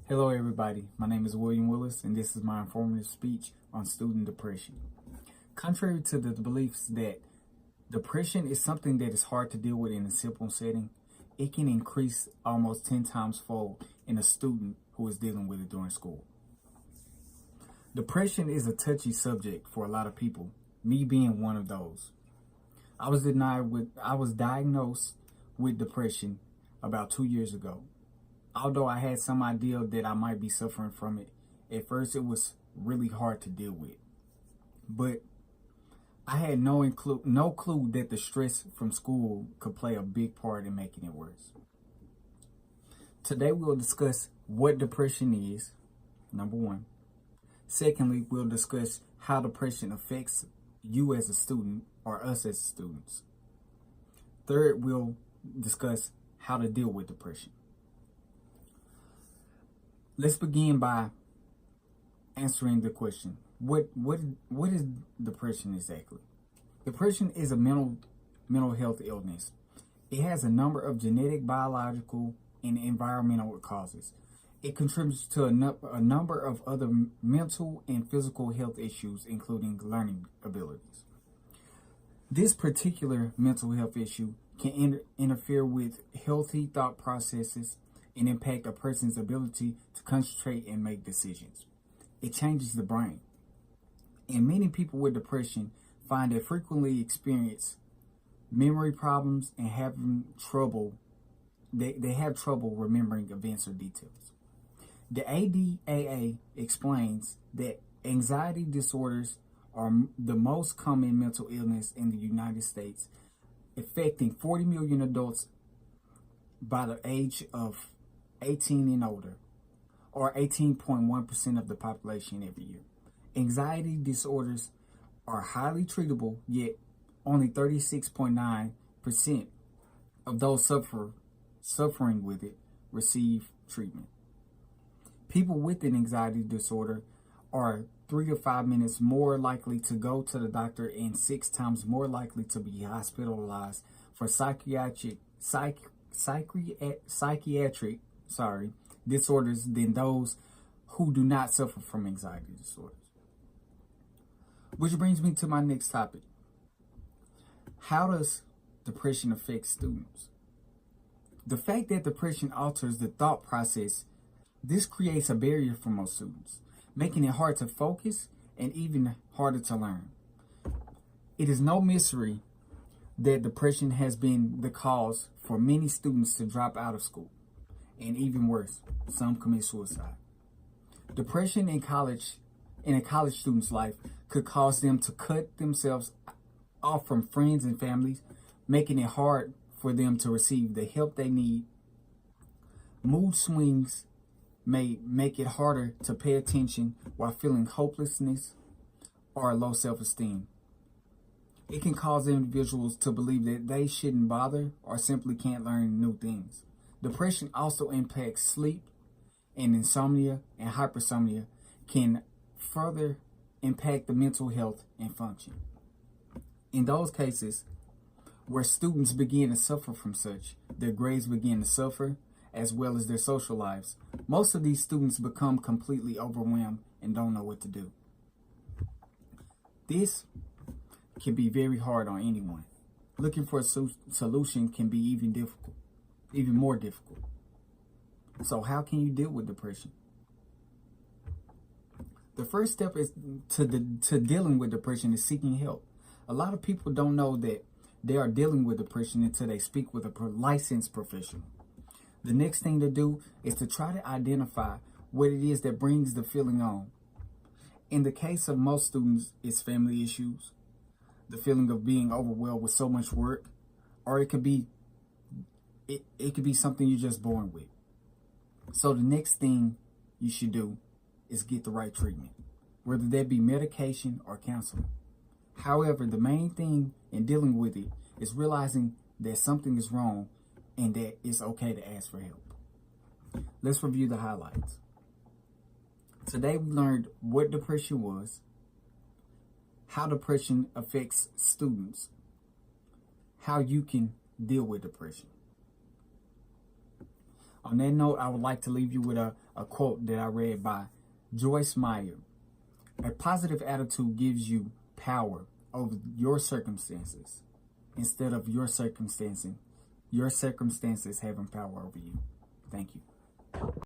Hello, everybody. My name is William Willis, and this is my informative speech on student depression. Contrary to the beliefs that depression is something that is hard to deal with in a simple setting, it can increase almost 10 times fold in a student who is dealing with it during school. Depression is a touchy subject for a lot of people, me being one of those. I was diagnosed with depression about 2 years ago. Although I had some idea that I might be suffering from it, at first it was really hard to deal with. But I had no clue that the stress from school could play a big part in making it worse. Today we'll discuss what depression is, number one. Secondly, we'll discuss how depression affects you as a student or us as students. Third, we'll discuss how to deal with depression. Let's begin by answering the question, what is depression exactly? Depression is a mental health illness. It has a number of genetic, biological, and environmental causes. It contributes to a number of other mental and physical health issues, including learning abilities. This particular mental health issue can interfere with healthy thought processes and impact a person's ability to concentrate and make decisions. It changes the brain. And many people with depression find they frequently experience memory problems and they have trouble remembering events or details. The ADAA explains that anxiety disorders are the most common mental illness in the United States, affecting 40 million adults by the age of 18 and older, or 18.1% of the population every year. Anxiety disorders are highly treatable, yet only 36.9% of those suffering with it receive treatment. People with an anxiety disorder are 3 to 5 minutes more likely to go to the doctor and 6 times more likely to be hospitalized for psychiatric disorders than those who do not suffer from anxiety disorders. Which brings me to my next topic. How does depression affect students? The fact that depression alters the thought process, this creates a barrier for most students, making it hard to focus and even harder to learn. It is no mystery that depression has been the cause for many students to drop out of school, and even worse, some commit suicide. Depression in a college student's life could cause them to cut themselves off from friends and families, making it hard for them to receive the help they need. Mood swings may make it harder to pay attention while feeling hopelessness or low self-esteem. It can cause individuals to believe that they shouldn't bother or simply can't learn new things. Depression also impacts sleep, and insomnia and hypersomnia can further impact the mental health and function. In those cases where students begin to suffer from such, their grades begin to suffer as well as their social lives. Most of these students become completely overwhelmed and don't know what to do. This can be very hard on anyone. Looking for a solution can be even more difficult. So how can you deal with depression? The first step is to dealing with depression is seeking help. A lot of people don't know that they are dealing with depression until they speak with a licensed professional. The next thing to do is to try to identify what it is that brings the feeling on. In the case of most students, it's family issues, the feeling of being overwhelmed with so much work, or it could be something you're just born with. So the next thing you should do is get the right treatment, whether that be medication or counseling. However, the main thing in dealing with it is realizing that something is wrong and that it's okay to ask for help. Let's review the highlights. Today we learned what depression was, how depression affects students, how you can deal with depression. On that note, I would like to leave you with a quote that I read by Joyce Meyer. A positive attitude gives you power over your circumstances instead of your circumstances having power over you. Thank you.